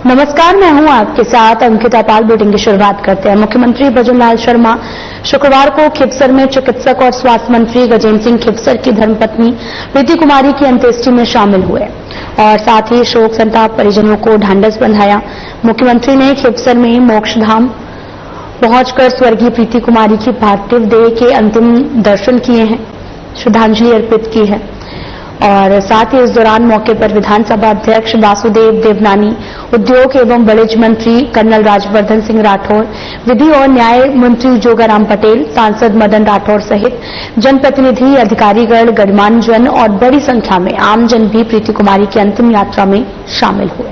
नमस्कार, मैं हूं आपके साथ अंकिता पाल। बुलेटिन की शुरुआत करते हैं। मुख्यमंत्री भजनलाल शर्मा शुक्रवार को खिवसर में चिकित्सक और स्वास्थ्य मंत्री गजेंद्र सिंह खिवसर की धर्मपत्नी प्रीति कुमारी की अंत्येष्टि में शामिल हुए और साथ ही शोक संताप परिजनों को ढांढस बंधाया। मुख्यमंत्री ने खिवसर में मोक्षधाम पहुंचकर स्वर्गीय प्रीति कुमारी की पार्थिव देह के अंतिम दर्शन किए हैं, श्रद्धांजलि अर्पित की है और साथ ही इस दौरान मौके पर विधानसभा अध्यक्ष वासुदेव देवनानी, उद्योग एवं वाणिज्य मंत्री कर्नल राज्यवर्धन सिंह राठौर, विधि और न्याय मंत्री जोगाराम पटेल, सांसद मदन राठौर सहित जनप्रतिनिधि, अधिकारीगण, गणमान्य जन और बड़ी संख्या में आमजन भी प्रीति कुमारी की अंतिम यात्रा में शामिल हुए।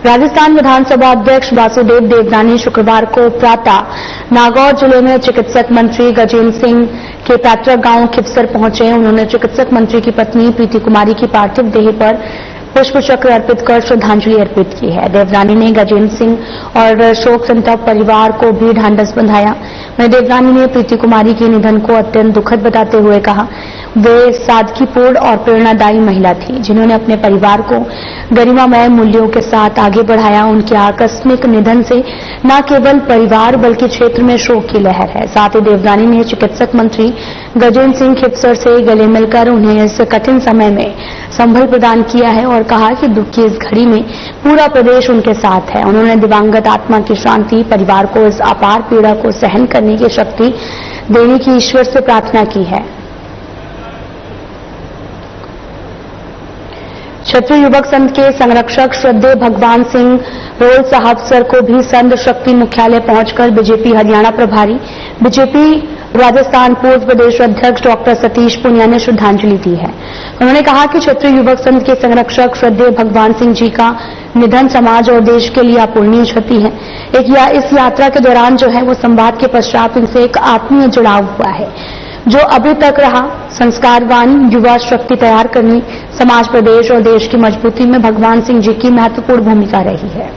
राजस्थान विधानसभा अध्यक्ष वासुदेव देवनानी शुक्रवार को प्रातः नागौर जिले में चिकित्सक मंत्री गजेंद्र सिंह के पैतृक गांव खिवसर पहुंचे। उन्होंने चिकित्सक मंत्री की पत्नी प्रीति कुमारी की पार्थिव देह पर पुष्प चक्र अर्पित कर श्रद्धांजलि अर्पित की है। देवनानी ने गजेंद्र सिंह और शोक संतप्त परिवार को भी ढांढस बंधाया। वहीं देवनानी ने प्रीति कुमारी के निधन को अत्यंत दुखद बताते हुए कहा, वे सादगीपूर्ण और प्रेरणादायी महिला थी जिन्होंने अपने परिवार को गरिमामय मूल्यों के साथ आगे बढ़ाया। उनके आकस्मिक निधन से न केवल परिवार बल्कि क्षेत्र में शोक की लहर है। साथ ही देवनानी ने चिकित्सक मंत्री गजेंद्र सिंह खिवसर से गले मिलकर उन्हें इस कठिन समय में संबल प्रदान किया है और कहा कि दुख की इस घड़ी में पूरा प्रदेश उनके साथ है। उन्होंने दिवंगत आत्मा की शांति, परिवार को इस अपार पीड़ा को सहन करने की शक्ति देने की ईश्वर से प्रार्थना की है। क्षत्रिय युवक संघ के संरक्षक श्रद्धेय भगवान सिंह रोल साहब सर को भी संघ शक्ति मुख्यालय पहुंचकर बीजेपी हरियाणा प्रभारी, बीजेपी राजस्थान पूर्व प्रदेश अध्यक्ष डॉक्टर सतीश पुनिया ने श्रद्धांजलि दी है। उन्होंने कहा कि क्षत्रिय युवक संघ के संरक्षक श्रद्धेय भगवान सिंह जी का निधन समाज और देश के लिए अपूरणीय क्षति है। इस यात्रा के दौरान जो है वो संवाद के पश्चात उनसे एक आत्मीय जुड़ाव हुआ है जो अभी तक रहा। संस्कारवान युवा शक्ति तैयार करने, समाज, प्रदेश और देश की मजबूती में भगवान सिंह जी की महत्वपूर्ण भूमिका रही है।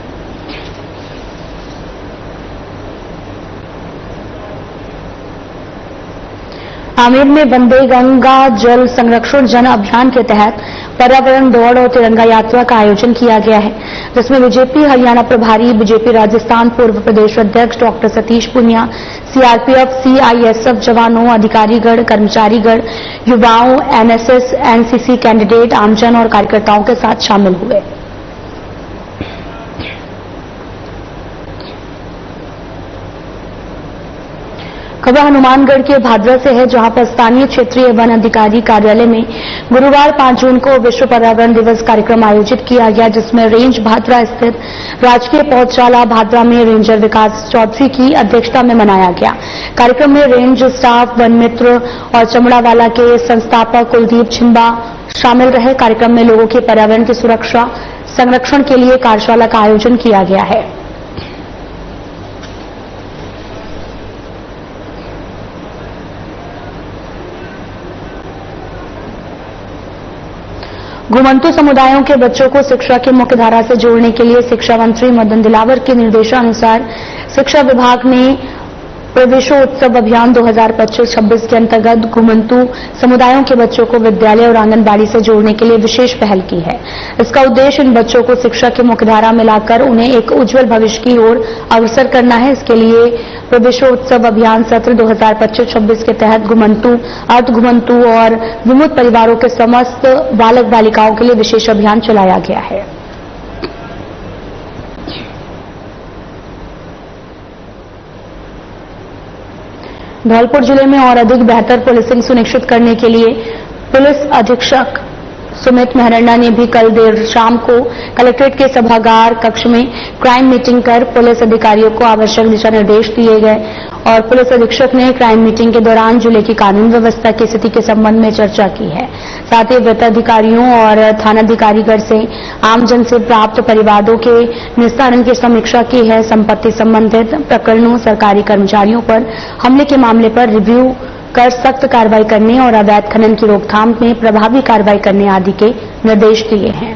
आमेर में वंदे गंगा जल संरक्षण जन अभियान के तहत पर्यावरण दौड़ और तिरंगा यात्रा का आयोजन किया गया है, जिसमें बीजेपी हरियाणा प्रभारी, बीजेपी राजस्थान पूर्व प्रदेश अध्यक्ष doctor Satish Punia, CRPF, CISF जवानों, अधिकारीगण, कर्मचारीगण, युवाओं, एनएसएस, एनसीसी कैंडिडेट, आमजन और कार्यकर्ताओं के साथ शामिल हुए। खबर हनुमानगढ़ के भादरा से है, जहां पर स्थानीय क्षेत्रीय वन अधिकारी कार्यालय में गुरुवार 5 जून को विश्व पर्यावरण दिवस कार्यक्रम आयोजित किया गया, जिसमें रेंज भादरा स्थित राजकीय पौधशाला भादरा में रेंजर विकास चौधरी की अध्यक्षता में मनाया गया। कार्यक्रम में रेंज स्टाफ, वन मित्र और चमड़ावाला के संस्थापक कुलदीप छिंबा शामिल रहे। कार्यक्रम में लोगों के पर्यावरण की सुरक्षा संरक्षण के लिए कार्यशाला का आयोजन किया गया है। घुमंतु समुदायों के बच्चों को शिक्षा की मुख्यधारा से जोड़ने के लिए शिक्षा मंत्री मदन दिलावर के निर्देशानुसार शिक्षा विभाग ने प्रवेशोत्सव अभियान 2025-26 के अंतर्गत घुमंतु समुदायों के बच्चों को विद्यालय और आंगनबाड़ी से जोड़ने के लिए विशेष पहल की है। इसका उद्देश्य इन बच्चों को शिक्षा की मुख्यधारा में लाकर उन्हें एक उज्जवल भविष्य की ओर अग्रसर करना है। इसके लिए प्रवेशोत्सव अभियान सत्र 2025-26 के तहत घुमंतु, अर्ध घुमंतु और विमुक्त परिवारों के समस्त बालक बालिकाओं के लिए विशेष अभियान चलाया गया है। धौलपुर जिले में और अधिक बेहतर पुलिसिंग सुनिश्चित करने के लिए पुलिस अधीक्षक सुमित मेहरंडा ने भी कल देर शाम को कलेक्ट्रेट के सभागार कक्ष में क्राइम मीटिंग कर पुलिस अधिकारियों को आवश्यक दिशा निर्देश दिए गए और पुलिस अधीक्षक ने क्राइम मीटिंग के दौरान जिले की कानून व्यवस्था की स्थिति के संबंध में चर्चा की है। साथ ही वृत्त अधिकारियों और थानाधिकारीगण से आमजन से प्राप्त परिवादों के निस्तारण की समीक्षा की है। संपत्ति संबंधित प्रकरणों, सरकारी कर्मचारियों पर हमले के मामले पर रिव्यू कर सख्त कार्रवाई करने और अवैध खनन की रोकथाम में प्रभावी कार्रवाई करने आदि के निर्देश दिए हैं।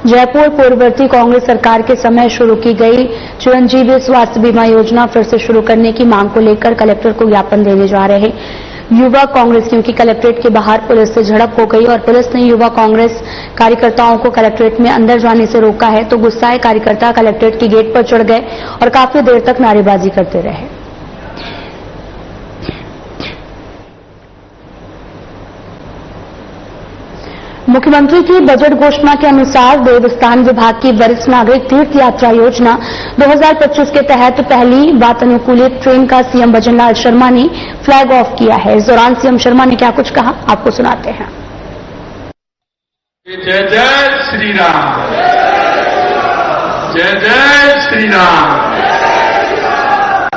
जयपुर पूर्ववर्ती कांग्रेस सरकार के समय शुरू की गई चिरंजीवी स्वास्थ्य बीमा योजना फिर से शुरू करने की मांग को लेकर कलेक्टर को ज्ञापन देने जा रहे युवा कांग्रेसियों की कलेक्ट्रेट के बाहर पुलिस से झड़प हो गई और पुलिस ने युवा कांग्रेस कार्यकर्ताओं को कलेक्ट्रेट में अंदर जाने से रोका है, तो गुस्साए कार्यकर्ता कलेक्ट्रेट की गेट पर चढ़ गए और काफी देर तक नारेबाजी करते रहे। मुख्यमंत्री की बजट घोषणा के अनुसार देवस्थान विभाग की वरिष्ठ नागरिक तीर्थ यात्रा योजना 2025 के तहत पहली वातानुकूलित ट्रेन का सीएम भजनलाल शर्मा ने फ्लैग ऑफ किया है। इस दौरान सीएम शर्मा ने क्या कुछ कहा, आपको सुनाते हैं। जय जय श्री राम, जय जय श्री राम,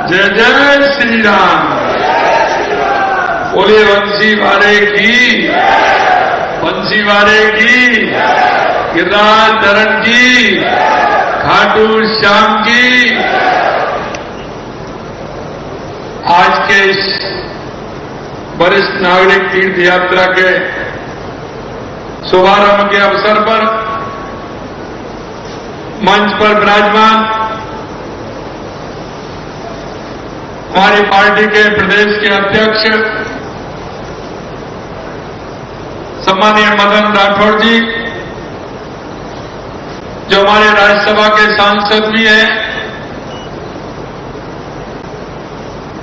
जय जय श्री राम। बोले बंसी वाले की, बंसी वाले की, गिरिराज धरण की, खाटू श्याम की। आज के इस वरिष्ठ नागरिक तीर्थ यात्रा के शुभारंभ के अवसर पर मंच पर विराजमान हमारी पार्टी के प्रदेश के अध्यक्ष सम्मानीय मदन राठौड़ जी, जो हमारे राज्यसभा के सांसद भी हैं,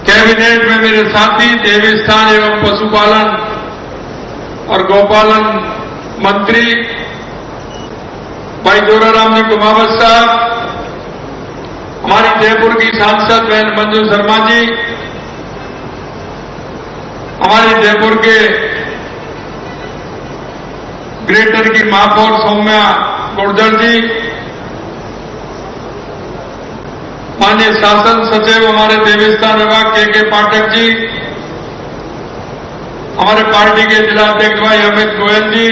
कैबिनेट में मेरे साथी देवस्थान एवं पशुपालन और गौपालन मंत्री भाई जोराराम जी कुमावत साहब, हमारी जयपुर की सांसद बहन मंजू शर्मा जी, हमारे जयपुर के ग्रेटर की महापौर सौम्या गुर्जर जी, माननीय शासन सचिव हमारे देवस्थान विभाग के पाठक जी, हमारे पार्टी के जिलाध्यक्ष भाई अमित गोयल जी,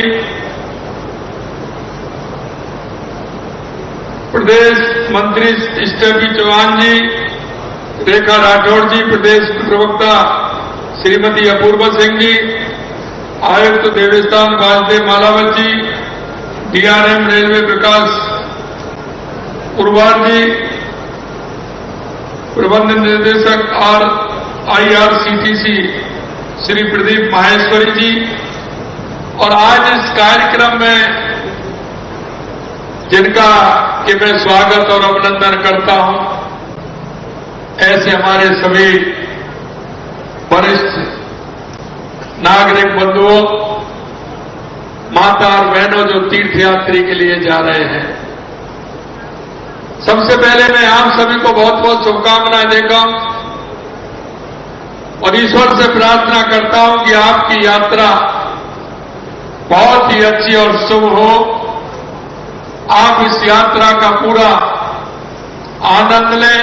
प्रदेश मंत्री स्टेफी चौहान जी, रेखा राठौड़ जी, प्रदेश प्रवक्ता श्रीमती अपूर्वा सिंह जी, आयुक्त देवस्थान वासुदेव मालावत जी, डीआरएम रेलवे प्रकाश पुरवार जी, प्रबंध निर्देशक IRCTC श्री प्रदीप माहेश्वरी जी, और आज इस कार्यक्रम में जिनका कि मैं स्वागत और अभिनंदन करता हूं, ऐसे हमारे सभी वरिष्ठ नागरिक बंधुओं, माता और बहनों जो तीर्थयात्री के लिए जा रहे हैं, सबसे पहले मैं आप सभी को बहुत बहुत शुभकामनाएं देता हूं और ईश्वर से प्रार्थना करता हूं कि आपकी यात्रा बहुत ही अच्छी और शुभ हो। आप इस यात्रा का पूरा आनंद लें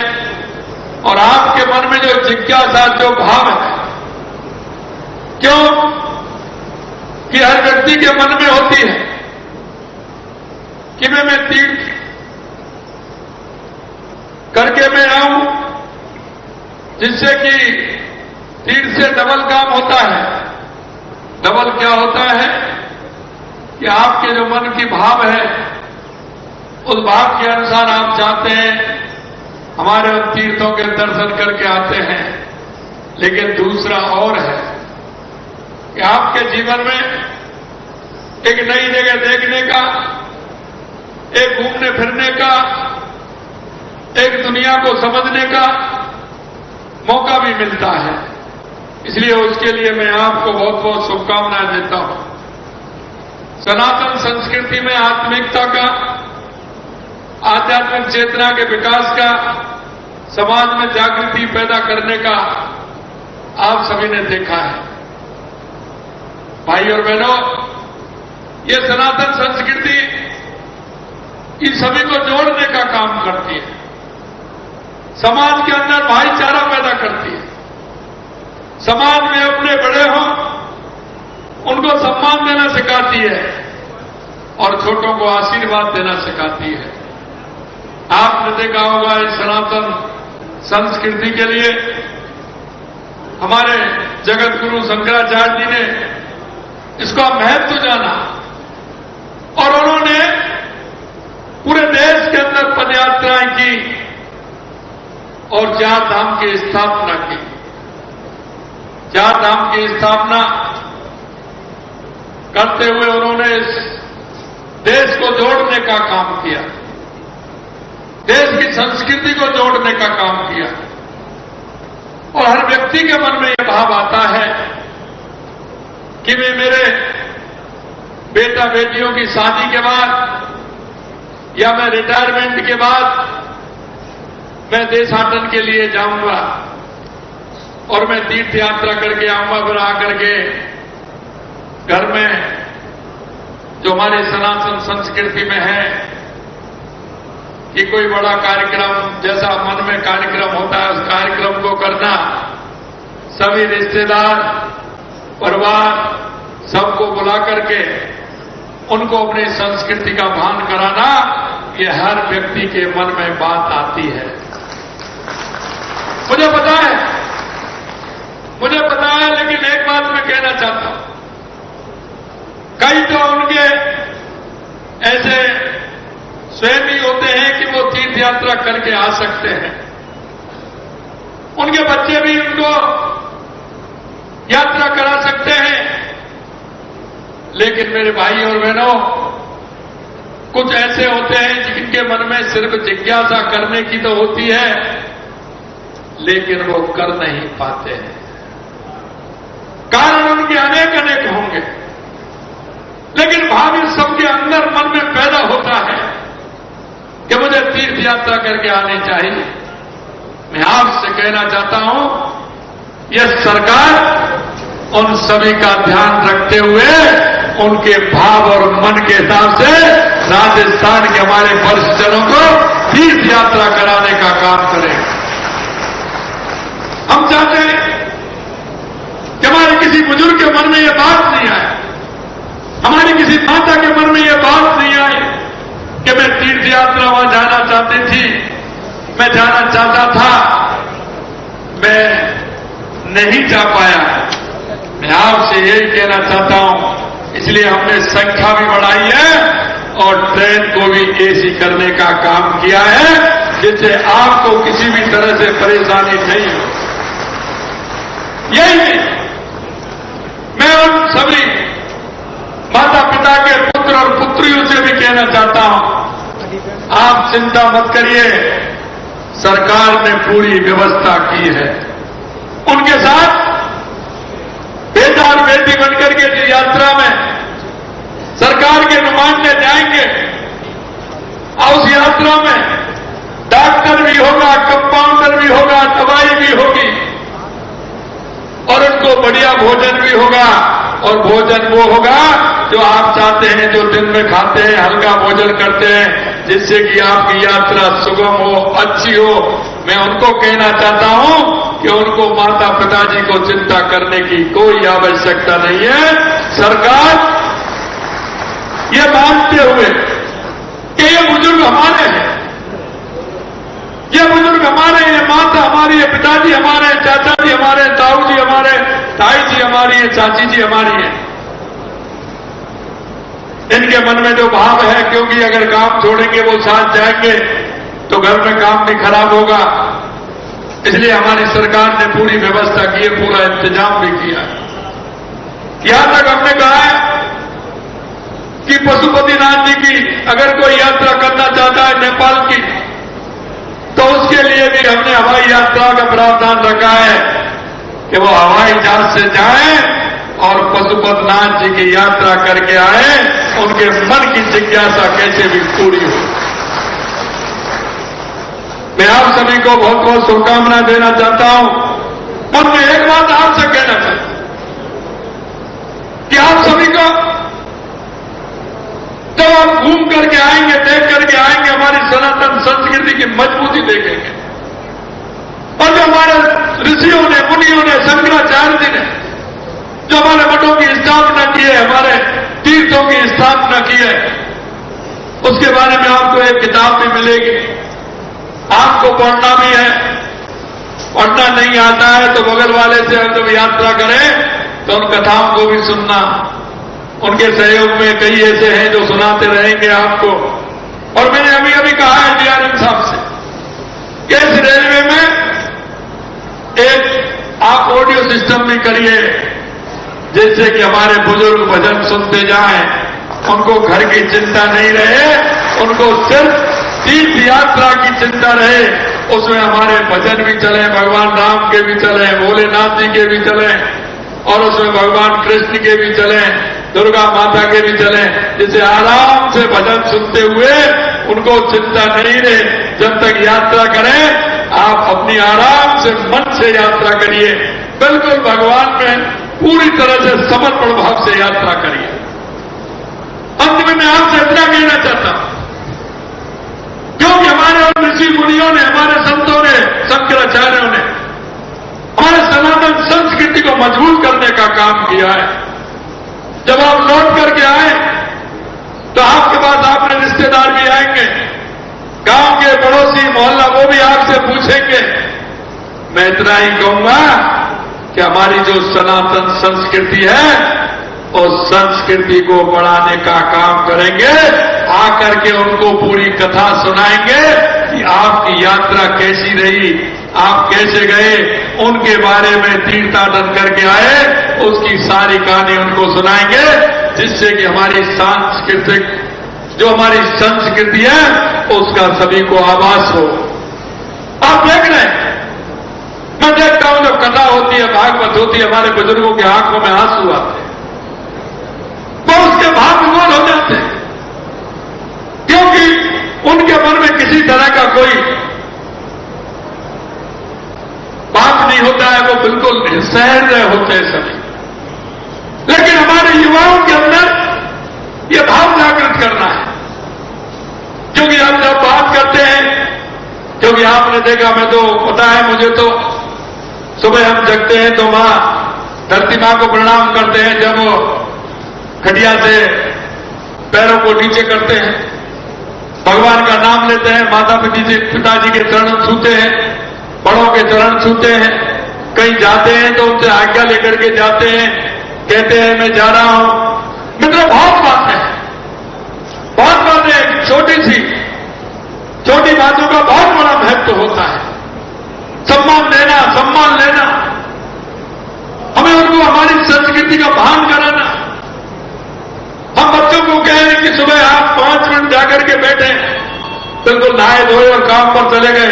और आपके मन में जो जिज्ञासा, जो भाव है, क्यों कि हर व्यक्ति के मन में होती है कि मैं तीर्थ करके मैं आऊं, जिससे कि तीर्थ से डबल काम होता है। डबल क्या होता है कि आपके जो मन की भाव है, उस भाव के अनुसार आप चाहते हैं हमारे उन तीर्थों के दर्शन करके आते हैं, लेकिन दूसरा और है कि आपके जीवन में एक नई जगह देखने का, एक घूमने फिरने का, एक दुनिया को समझने का मौका भी मिलता है। इसलिए उसके लिए मैं आपको बहुत बहुत शुभकामनाएं देता हूं। सनातन संस्कृति में आत्मिकता का, आध्यात्मिक चेतना के विकास का, समाज में जागृति पैदा करने का आप सभी ने देखा है। भाई और बहनों, ये सनातन संस्कृति इन सभी को जोड़ने का काम करती है, समाज के अंदर भाईचारा पैदा करती है, समाज में अपने बड़े हों उनको सम्मान देना सिखाती है और छोटों को आशीर्वाद देना सिखाती है। आपने देखा होगा इस सनातन संस्कृति के लिए हमारे जगत गुरु शंकराचार्य जी ने इसका महत्व जाना और उन्होंने की और 4 धाम की स्थापना की। 4 धाम की स्थापना करते हुए उन्होंने इस देश को जोड़ने का काम किया, देश की संस्कृति को जोड़ने का काम किया। और हर व्यक्ति के मन में यह भाव आता है कि मैं मेरे बेटा बेटियों की शादी के बाद या मैं रिटायरमेंट के बाद मैं देशाटन के लिए जाऊंगा और मैं तीर्थ यात्रा करके आऊंगा, फिर आकर के घर में जो हमारी सनातन संस्कृति में है कि कोई बड़ा कार्यक्रम जैसा मन में कार्यक्रम होता है उस कार्यक्रम को करना, सभी रिश्तेदार परिवार सबको बुला करके उनको अपनी संस्कृति का भान कराना, ये हर व्यक्ति के मन में बात आती है। मुझे पता है, लेकिन एक बात मैं कहना चाहता हूं, कई तो उनके ऐसे स्वयं ही होते हैं कि वो तीर्थ यात्रा करके आ सकते हैं, उनके बच्चे भी उनको यात्रा करा सकते हैं। लेकिन मेरे भाई और बहनों, कुछ ऐसे होते हैं जिनके मन में सिर्फ जिज्ञासा करने की तो होती है, लेकिन वो कर नहीं पाते हैं। कारण उनके अनेक अनेक होंगे, लेकिन भाव इन सबके अंदर मन में पैदा होता है कि मुझे तीर्थ यात्रा करके आनी चाहिए। मैं आपसे कहना चाहता हूं, यह सरकार उन सभी का ध्यान रखते हुए उनके भाव और मन के हिसाब से राजस्थान के हमारे वरिष्ठजनों को तीर्थ यात्रा कराने का काम करें। हम चाहते हैं कि हमारे किसी बुजुर्ग के मन में यह बात नहीं आए, हमारी किसी माता के मन में यह बात नहीं आई कि मैं तीर्थ यात्रा वहां जाना चाहती थी, मैं जाना चाहता था, मैं नहीं जा पाया। मैं आपसे यही कहना चाहता हूं, इसलिए हमने संख्या भी बढ़ाई है और ट्रेन को भी एसी करने का काम किया है, जिससे आपको किसी भी तरह से परेशानी नहीं हो। यही नहीं, मैं उन सभी माता पिता के पुत्र और पुत्रियों से भी कहना चाहता हूं, आप चिंता मत करिए, सरकार ने पूरी व्यवस्था की है। उनके साथ बेटा और बेटी बनकर के जो यात्रा में सरकार के नुमाइंदे जाएंगे और उस यात्रा में डॉक्टर भी होगा, कंपाउंडर भी होगा, दवाई भी होगी और उनको बढ़िया भोजन भी होगा। और भोजन वो होगा जो आप चाहते हैं, जो दिन में खाते हैं, हल्का भोजन करते हैं, जिससे कि आपकी यात्रा सुगम हो, अच्छी हो। मैं उनको कहना चाहता हूं कि उनको माता पिताजी को चिंता करने की कोई आवश्यकता नहीं है। सरकार ये मानते हुए कि ये बुजुर्ग हमारे हैं, ये बुजुर्ग हमारे, ये माता हमारी है, पिताजी हमारे हैं, चाचा जी हमारे, ताऊ जी हमारे, ताई जी हमारी है, चाची जी हमारी है। इनके मन में जो भाव है, क्योंकि अगर काम छोड़ेंगे वो साथ जाएंगे तो घर में काम भी खराब होगा, इसलिए हमारी सरकार ने पूरी व्यवस्था की है, पूरा इंतजाम भी किया है। यहां तक हमने कहा है कि पशुपतिनाथ जी की अगर कोई यात्रा करना चाहता है नेपाल की, तो उसके लिए भी हमने हवाई यात्रा का प्रावधान रखा है कि वो हवाई जहाज से जाएं और पशुपतिनाथ जी की यात्रा करके आए, उनके मन की जिज्ञासा कैसे भी पूरी हो। मैं आप सभी को बहुत बहुत शुभकामनाएं देना चाहता हूं और मैं एक बात आपसे कहना चाहता हूं कि आप सभी को जब आप घूम करके आएंगे, देख करके आएंगे, हमारी सनातन संस्कृति की मजबूती देखेंगे और जो हमारे ऋषियों ने, मुनियों ने, शंकराचार्य जी ने जो हमारे मठों की स्थापना की है, हमारे तीर्थों की स्थापना की है, उसके बारे में आपको एक किताब भी मिलेगी। आपको पढ़ना भी है, पढ़ना नहीं आता है तो बगल वाले से जब यात्रा करें तो उन कथाओं को भी सुनना। उनके सहयोग में कई ऐसे हैं जो सुनाते रहेंगे आपको। और मैंने अभी अभी कहा है डीआरएम साहब से कि इस रेलवे में एक आप ऑडियो सिस्टम भी करिए, जिससे कि हमारे बुजुर्ग भजन सुनते जाएं, उनको घर की चिंता नहीं रहे, उनको सिर्फ तीर्थ यात्रा की चिंता रहे। उसमें हमारे भजन भी चले, भगवान राम के भी चले, भोलेनाथ जी के भी चले, और उसमें भगवान कृष्ण के भी चले, दुर्गा माता के भी चले, जिसे आराम से भजन सुनते हुए उनको चिंता नहीं रहे। जब तक यात्रा करें, आप अपनी आराम से मन से यात्रा करिए, बिल्कुल भगवान में पूरी तरह से समर्पण भाव से यात्रा करिए। अंत में मैं आपसे इतना कहना चाहता हूं, क्योंकि हमारे ऋषि मुनियों ने, हमारे संतों ने, शंकराचार्यों ने हमारे सनातन संस्कृति को मजबूत करने का काम किया है। जब आप लौट करके आए तो आपके पास आपने रिश्तेदार भी आएंगे, गांव के पड़ोसी, मोहल्ला, वो भी आपसे पूछेंगे। मैं इतना ही कहूंगा कि हमारी जो सनातन संस्कृति है, उस संस्कृति को बढ़ाने का काम करेंगे। आकर के उनको पूरी कथा सुनाएंगे कि आपकी यात्रा कैसी रही, आप कैसे गए, उनके बारे में तीर्थाटन करके आए, उसकी सारी कहानी उनको सुनाएंगे, जिससे कि हमारी सांस्कृतिक जो हमारी संस्कृति है उसका सभी को आभास हो। आप देख रहे हैं, मैं देखता हूं जब कथा होती है, भागवत होती है, हमारे बुजुर्गों के आंखों में आंसू आते हैं, वो उसके भाव विभोर हो जाते हैं, क्योंकि उनके मन में किसी तरह का कोई बात नहीं होता है, वो बिल्कुल सहज होते हैं सभी। लेकिन हमारे युवाओं के अंदर ये भाव जागृत करना है, क्योंकि हम जब बात करते हैं, क्योंकि आपने देखा, मैं तो पता है मुझे, तो सुबह हम जगते हैं तो मां धरती मां को प्रणाम करते हैं, जब वो खटिया से पैरों को नीचे करते हैं, भगवान का नाम लेते हैं, माता पिताजी के चरण छूते हैं, बड़ों के चरण छूते हैं, कहीं जाते हैं तो उनसे आज्ञा लेकर के जाते हैं, कहते हैं मैं जा रहा हूं। मित्रों, बहुत बात है, बहुत बातें, छोटी बातों का बहुत बड़ा महत्व होता है। सम्मान देना, सम्मान लेना, हमें उनको हमारी संस्कृति का भान कराना। हम बच्चों को कह रहे कि सुबह आप 5 मिनट जाकर के बैठे, बिल्कुल नहाए धोए और काम पर चले गए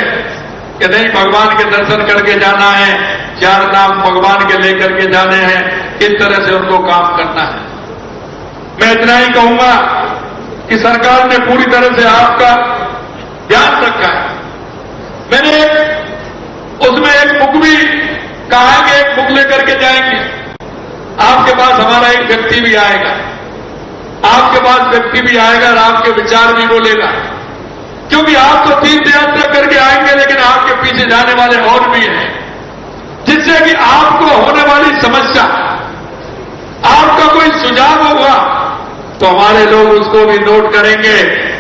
कि नहीं, भगवान के दर्शन करके जाना है, 4 नाम भगवान के लेकर के जाने हैं, इस तरह से उनको काम करना है। मैं इतना ही कहूंगा कि सरकार ने पूरी तरह से आपका ध्यान रखा है। मैंने उसमें एक बुक भी कहा है कि एक बुक लेकर के जाएंगे, आपके पास हमारा एक व्यक्ति भी आएगा, आपके पास व्यक्ति भी आएगा और आपके विचार भी बोलेगा, क्योंकि आप तो तीर्थ यात्रा करके आएंगे, लेकिन आपके पीछे जाने वाले और भी हैं, जिससे कि आपको होने वाली समस्या, आपका कोई सुझाव होगा तो हमारे लोग उसको भी नोट करेंगे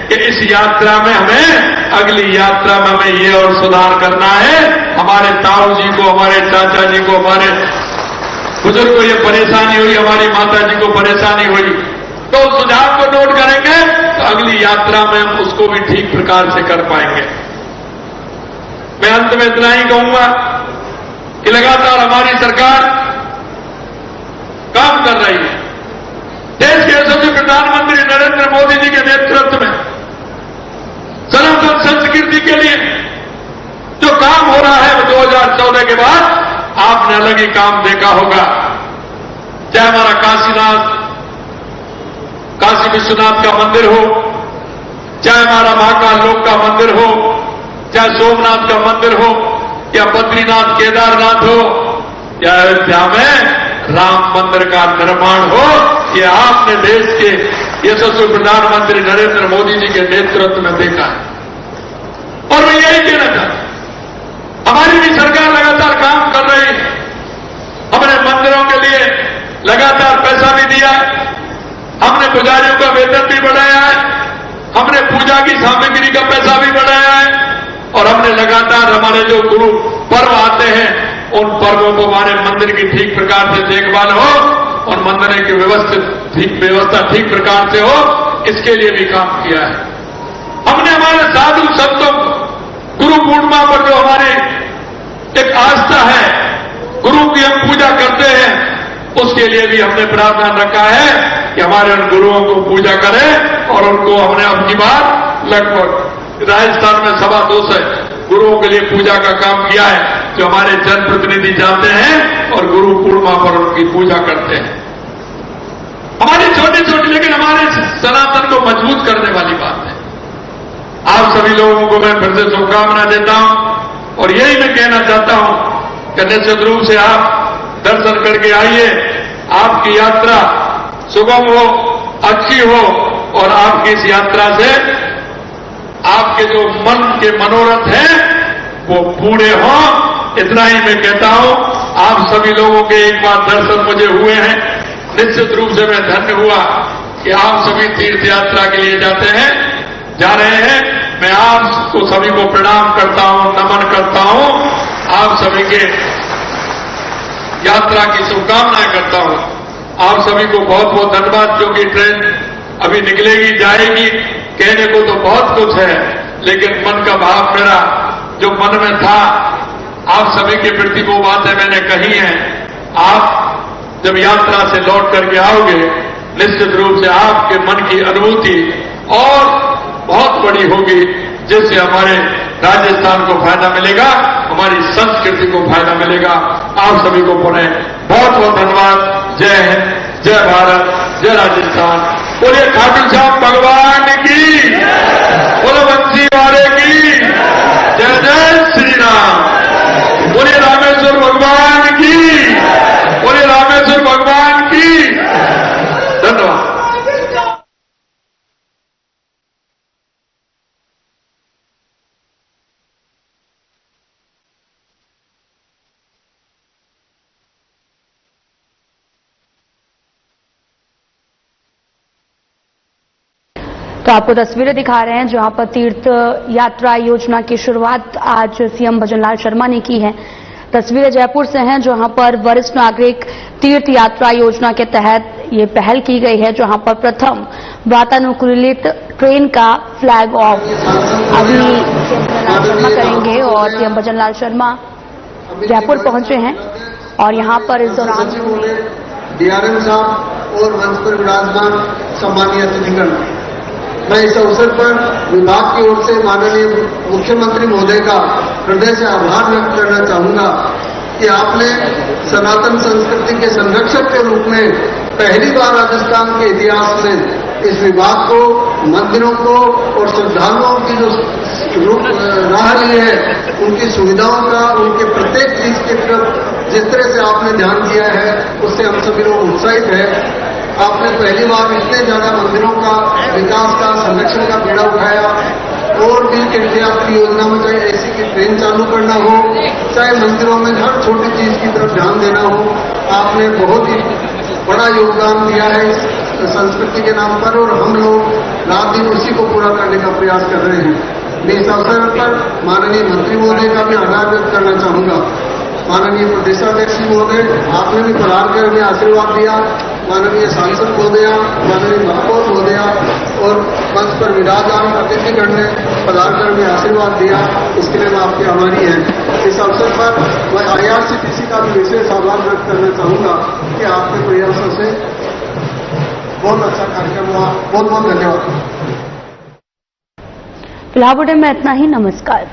कि इस यात्रा में हमें, अगली यात्रा में हमें ये और सुधार करना है, हमारे ताऊ जी को, हमारे चाचा जी को, हमारे बुजुर्ग को ये परेशानी हुई, हमारी माता जी को परेशानी हुई, तो उस सुझाव को नोट करेंगे तो अगली यात्रा में हम उसको भी ठीक प्रकार से कर पाएंगे। मैं अंत में इतना ही कहूंगा कि लगातार हमारी सरकार काम कर रही है। देश के यशस्वी प्रधानमंत्री नरेंद्र मोदी जी के नेतृत्व में सनातन संस्कृति के लिए जो काम हो रहा है, वो 2014 के बाद आपने अलग ही काम देखा होगा। चाहे हमारा काशी विश्वनाथ का मंदिर हो, चाहे हमारा महाकाल लोक का मंदिर हो, चाहे सोमनाथ का मंदिर हो, या बद्रीनाथ केदारनाथ हो, या अयोध्या में राम मंदिर का निर्माण हो, ये आपने देश के यशस्वी प्रधानमंत्री नरेंद्र मोदी जी के नेतृत्व में देखा है। और मैं यही कहना चाहता हूं, हमारी भी सरकार लगातार काम कर रही है। हमने मंदिरों के लिए लगातार पैसा भी दिया है, हमने पुजारियों का वेतन भी बढ़ाया है, हमने पूजा की सामग्री का पैसा भी बढ़ाया है, और हमने लगातार हमारे जो गुरु पर्व आते हैं, उन पर्वों को हमारे मंदिर की ठीक प्रकार से देखभाल हो और मंदिर की व्यवस्था ठीक प्रकार से हो, इसके लिए भी काम किया है। हमने हमारे साधु संतों को गुरु पूर्णिमा पर जो हमारी एक आस्था है, गुरु की हम पूजा करते हैं, उसके लिए भी हमने प्रावधान रखा है कि हमारे उन गुरुओं को पूजा करें और उनको हमने अब की बार लगभग राजस्थान में 225 गुरुओं के लिए पूजा का काम किया है, जो हमारे जनप्रतिनिधि जाते हैं और गुरु पूर्णिमा पर उनकी पूजा करते हैं। हमारी छोटी छोटी लेकिन हमारे सनातन को मजबूत करने वाली बात है। आप सभी लोगों को मैं फिर से शुभकामना देता हूं और यही मैं कहना चाहता हूं कि निश्चित रूप से आप दर्शन करके आइए, आपकी यात्रा सुगम हो, अच्छी हो और आपकी इस यात्रा से आपके जो मन के मनोरथ हैं वो पूरे हों। इतना ही मैं कहता हूं। आप सभी लोगों के एक बार दर्शन मुझे हुए हैं, निश्चित रूप से मैं धन्य हुआ कि आप सभी तीर्थ यात्रा के लिए जा रहे हैं। मैं आपको सभी को प्रणाम करता हूं, नमन करता हूं, आप सभी के यात्रा की शुभकामनाएं करता हूं। आप सभी को बहुत बहुत धन्यवाद, क्योंकि ट्रेन अभी निकलेगी, जाएगी। कहने को तो बहुत कुछ है, लेकिन मन का भाव मेरा जो मन में था, आप सभी के प्रति वो बातें मैंने कही हैं। आप जब यात्रा से लौट करके आओगे, निश्चित रूप से आपके मन की अनुभूति और बहुत बड़ी होगी, जिससे हमारे राजस्थान को फायदा मिलेगा, हमारी संस्कृति को फायदा मिलेगा। आप सभी को पुनः बहुत बहुत धन्यवाद। जय हिंद, जय भारत, जय राजस्थान। बोलिए खाटू श्याम भगवान की, बोलो बंसी वाले की, जय जय श्री राम। बोलिए रामेश्वर भगवान की, बोलिए रामेश्वर भगवान की। धन्यवाद। तो आपको तस्वीरें दिखा रहे हैं जहां पर तीर्थ यात्रा योजना की शुरुआत आज सीएम भजनलाल शर्मा ने की है। तस्वीरें जयपुर से हैं, जहां पर वरिष्ठ नागरिक तीर्थ यात्रा योजना के तहत ये पहल की गई है, जहां पर प्रथम वातानुकूलित ट्रेन का फ्लैग ऑफ अभी सीएम भजनलाल शर्मा करेंगे और सीएम भजनलाल शर्मा जयपुर पहुंचे हैं और यहां पर इस दौरान डीआरएम साहब और मंच पर विराजमान सम्मानीय अतिथिगण, मैं इस अवसर पर विभाग की ओर से माननीय मुख्यमंत्री महोदय का हृदय से आभार व्यक्त करना चाहूंगा कि आपने सनातन संस्कृति के संरक्षक के रूप में पहली बार राजस्थान के इतिहास में इस विभाग को, मंदिरों को और श्रद्धालुओं की जो राह ली है, उनकी सुविधाओं का, उनके प्रत्येक चीज की तरफ जिस तरह से आपने ध्यान दिया है, उससे हम सभी लोग उत्साहित हैं। आपने पहली बार इतने ज्यादा मंदिरों का विकास का, संरक्षण का बीड़ा उठाया और भी तीर्थ यात्री योजना में चाहे एसी की ट्रेन चालू करना हो, चाहे मंदिरों में हर छोटी चीज की तरफ ध्यान देना हो, आपने बहुत ही बड़ा योगदान दिया है इस संस्कृति के नाम पर और हम लोग रात दिन उसी को पूरा करने का प्रयास कर रहे हैं। मैं इस अवसर पर माननीय मंत्री महोदय का भी आभार व्यक्त करना चाहूंगा। माननीय प्रदेशाध्यक्ष महोदय, आपने भी पधार कर हमें आशीर्वाद दिया। माननीय सांसद महोदया, माननीय महापौर महोदया और मंच पर विराजमान अतिथिगण ने पधार कर हमें आशीर्वाद दिया, इसके लिए मैं आपके आभारी है। इस अवसर पर मैं IRCTC का भी विशेष आभार व्यक्त करना चाहूंगा कि आपके प्रयासों से बहुत अच्छा कार्यक्रम हुआ। बहुत बहुत धन्यवाद। फिलहाल बुलेटिन में इतना ही। नमस्कार।